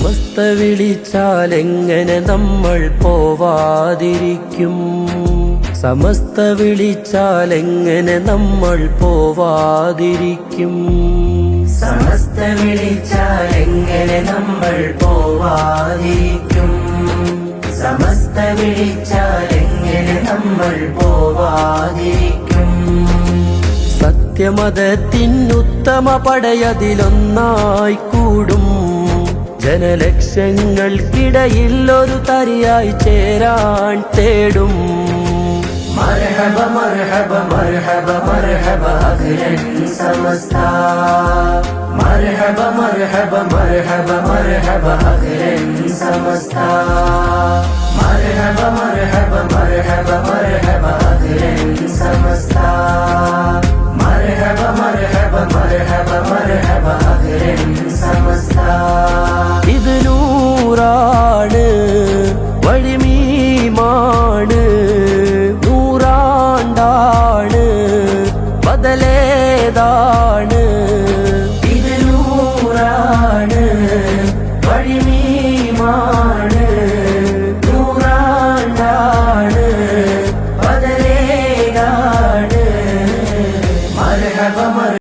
സമസ്ത വിളിച്ചാലെങ്ങനെ നമ്മൾ പോവാതിരിക്കും? സമസ്ത വിളിച്ചാലെങ്ങനെ നമ്മൾ പോവാതിരിക്കും? സമസ്ത വിളിച്ചാലെങ്ങനെ നമ്മൾ പോവാതിരിക്കും? സമസ്ത വിളിച്ചാലെങ്ങനെ നമ്മൾ പോവാതിരിക്കും? സത്യമതത്തിനുത്തമ പടയതിലൊന്നായി കൂടും ജനലക്ഷങ്ങൾക്കിടയിൽ ഒരു തരിയായി ചേരാൻ തേടും. മർഹബ മർഹബ മർഹബ മർഹബ അഖിലൻ സമസ്ത. മർഹബ മർഹബ മർഹബ മർഹബ അഖിലൻ സമസ്ത. മർഹബ മർഹബ മർഹബ മർഹബ അഖിലൻ സമസ്ത. മർഹബ മർഹബ മർഹബ മർഹബ അഖിലൻ സമസ്ത. ഇത് നൂറാണ്, വഴിമീമാണ്, നൂറാണ്ടാണ്, ബദലേതാണ്,